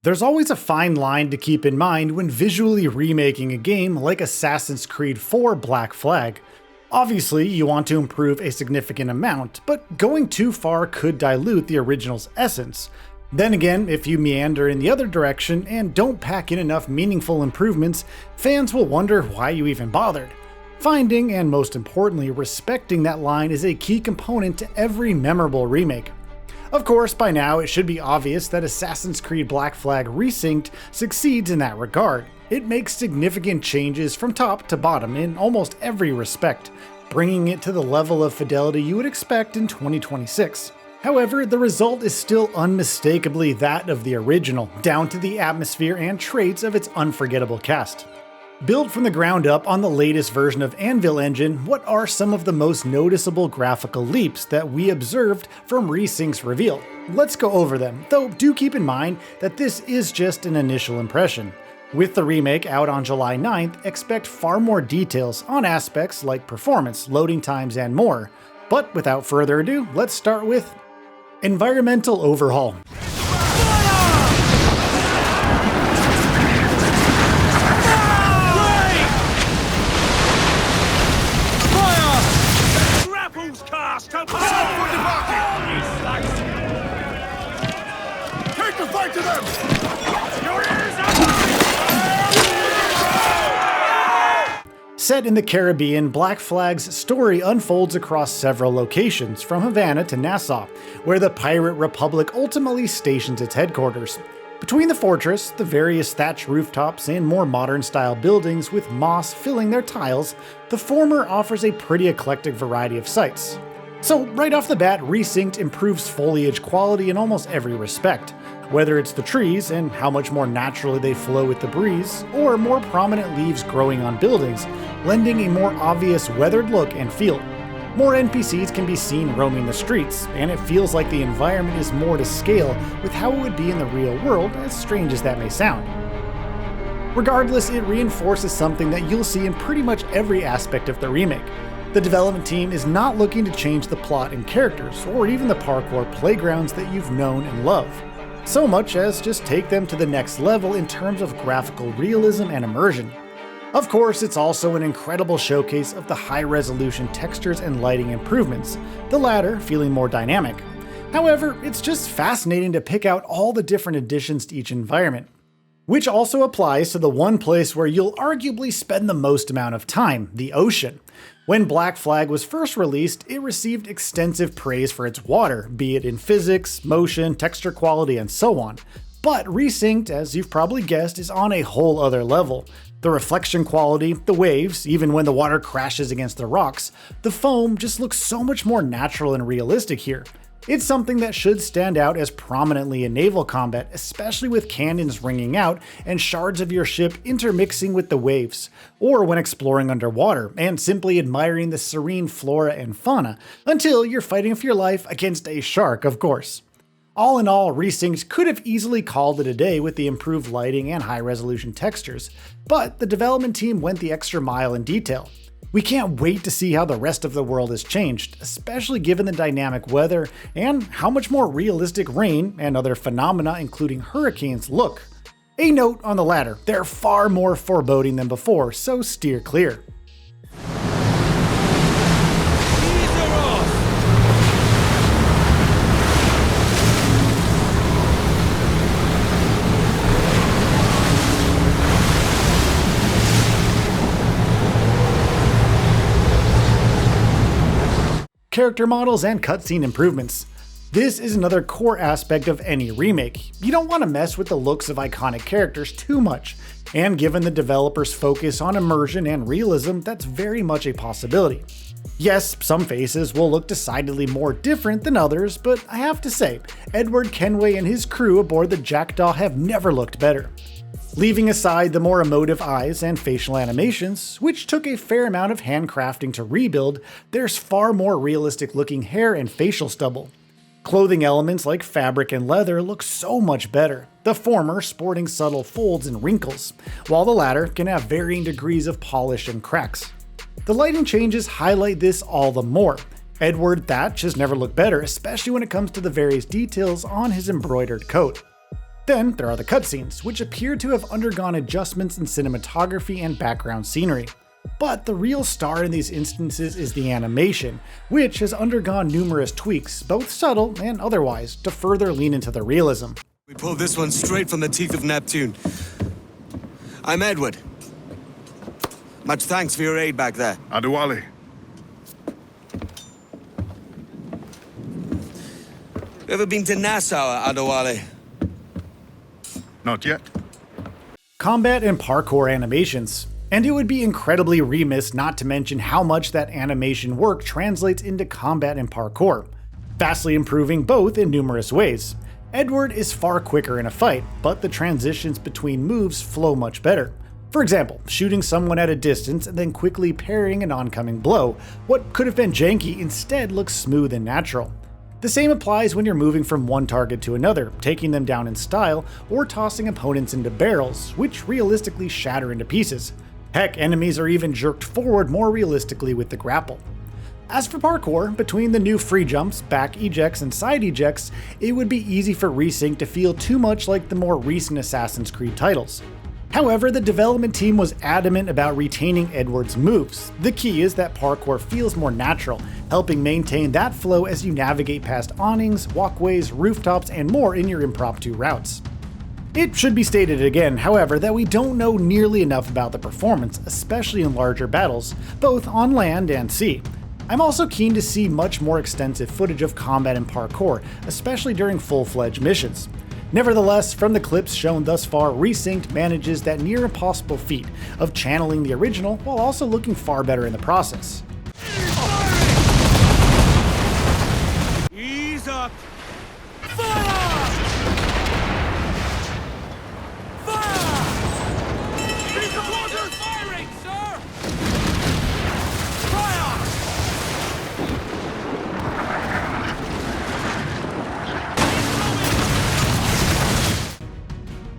There's always a fine line to keep in mind when visually remaking a game like Assassin's Creed 4 Black Flag. Obviously, you want to improve a significant amount, but going too far could dilute the original's essence. Then again, if you meander in the other direction and don't pack in enough meaningful improvements, fans will wonder why you even bothered. Finding, and most importantly, respecting that line is a key component to every memorable remake. Of course, by now it should be obvious that Assassin's Creed Black Flag Resynced succeeds in that regard. It makes significant changes from top to bottom in almost every respect, bringing it to the level of fidelity you would expect in 2026. However, the result is still unmistakably that of the original, down to the atmosphere and traits of its unforgettable cast. Built from the ground up on the latest version of Anvil Engine, what are some of the most noticeable graphical leaps that we observed from Resynced's reveal? Let's go over them, though do keep in mind that this is just an initial impression. With the remake out on July 9th, expect far more details on aspects like performance, loading times, and more. But without further ado, let's start with environmental overhaul. Set in the Caribbean, Black Flag's story unfolds across several locations, from Havana to Nassau, where the Pirate Republic ultimately stations its headquarters. Between the fortress, the various thatched rooftops, and more modern-style buildings with moss filling their tiles, the former offers a pretty eclectic variety of sights. So right off the bat, Resynced improves foliage quality in almost every respect. Whether it's the trees and how much more naturally they flow with the breeze, or more prominent leaves growing on buildings, lending a more obvious weathered look and feel. More NPCs can be seen roaming the streets, and it feels like the environment is more to scale with how it would be in the real world, as strange as that may sound. Regardless, it reinforces something that you'll see in pretty much every aspect of the remake. The development team is not looking to change the plot and characters, or even the parkour playgrounds that you've known and loved, so much as just take them to the next level in terms of graphical realism and immersion. Of course, it's also an incredible showcase of the high-resolution textures and lighting improvements, the latter feeling more dynamic. However, it's just fascinating to pick out all the different additions to each environment. Which also applies to the one place where you'll arguably spend the most amount of time, the ocean. When Black Flag was first released, it received extensive praise for its water, be it in physics, motion, texture quality, and so on. But Resynced, as you've probably guessed, is on a whole other level. The reflection quality, the waves, even when the water crashes against the rocks, the foam just looks so much more natural and realistic here. It's something that should stand out as prominently in naval combat, especially with cannons ringing out and shards of your ship intermixing with the waves, or when exploring underwater and simply admiring the serene flora and fauna, until you're fighting for your life against a shark, of course. All in all, Resynced could have easily called it a day with the improved lighting and high-resolution textures, but the development team went the extra mile in detail. We can't wait to see how the rest of the world has changed, especially given the dynamic weather and how much more realistic rain and other phenomena including hurricanes look. A note on the latter, they're far more foreboding than before, so steer clear. Character models and cutscene improvements. This is another core aspect of any remake. You don't want to mess with the looks of iconic characters too much, and given the developers' focus on immersion and realism, that's very much a possibility. Yes, some faces will look decidedly more different than others, but I have to say, Edward Kenway and his crew aboard the Jackdaw have never looked better. Leaving aside the more emotive eyes and facial animations, which took a fair amount of handcrafting to rebuild, there's far more realistic looking hair and facial stubble. Clothing elements like fabric and leather look so much better, the former sporting subtle folds and wrinkles, while the latter can have varying degrees of polish and cracks. The lighting changes highlight this all the more. Edward Thatch has never looked better, especially when it comes to the various details on his embroidered coat. Then there are the cutscenes, which appear to have undergone adjustments in cinematography and background scenery. But the real star in these instances is the animation, which has undergone numerous tweaks, both subtle and otherwise, to further lean into the realism. We pulled this one straight from the teeth of Neptune. I'm Edward. Much thanks for your aid back there. Adewale. You ever been to Nassau, Adewale? Not yet. Combat and parkour animations. And it would be incredibly remiss not to mention how much that animation work translates into combat and parkour, vastly improving both in numerous ways. Edward is far quicker in a fight, but the transitions between moves flow much better. For example, shooting someone at a distance and then quickly parrying an oncoming blow. What could have been janky instead looks smooth and natural. The same applies when you're moving from one target to another, taking them down in style, or tossing opponents into barrels, which realistically shatter into pieces. Heck, enemies are even jerked forward more realistically with the grapple. As for parkour, between the new free jumps, back ejects, and side ejects, it would be easy for Resynced to feel too much like the more recent Assassin's Creed titles. However, the development team was adamant about retaining Edward's moves. The key is that parkour feels more natural, helping maintain that flow as you navigate past awnings, walkways, rooftops, and more in your impromptu routes. It should be stated again, however, that we don't know nearly enough about the performance, especially in larger battles, both on land and sea. I'm also keen to see much more extensive footage of combat and parkour, especially during full-fledged missions. Nevertheless, from the clips shown thus far, Resynced manages that near impossible feat of channeling the original while also looking far better in the process. Ease up!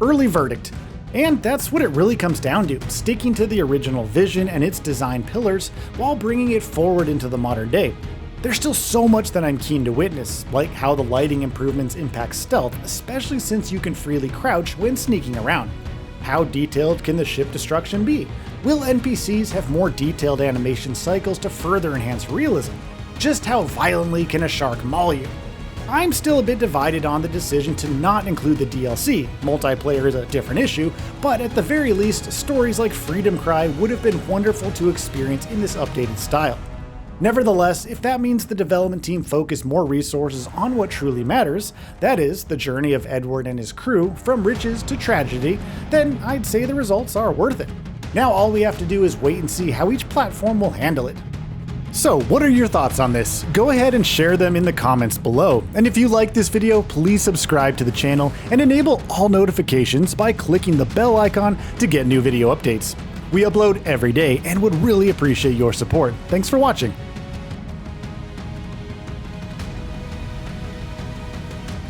Early verdict. And that's what it really comes down to, sticking to the original vision and its design pillars while bringing it forward into the modern day. There's still so much that I'm keen to witness, like how the lighting improvements impact stealth, especially since you can freely crouch when sneaking around. How detailed can the ship destruction be? Will NPCs have more detailed animation cycles to further enhance realism? Just how violently can a shark maul you? I'm still a bit divided on the decision to not include the DLC. Multiplayer is a different issue, but at the very least, stories like Freedom Cry would have been wonderful to experience in this updated style. Nevertheless, if that means the development team focus more resources on what truly matters, that is, the journey of Edward and his crew from riches to tragedy, then I'd say the results are worth it. Now all we have to do is wait and see how each platform will handle it. So, what are your thoughts on this? Go ahead and share them in the comments below. And if you like this video, please subscribe to the channel and enable all notifications by clicking the bell icon to get new video updates. We upload every day and would really appreciate your support. Thanks for watching.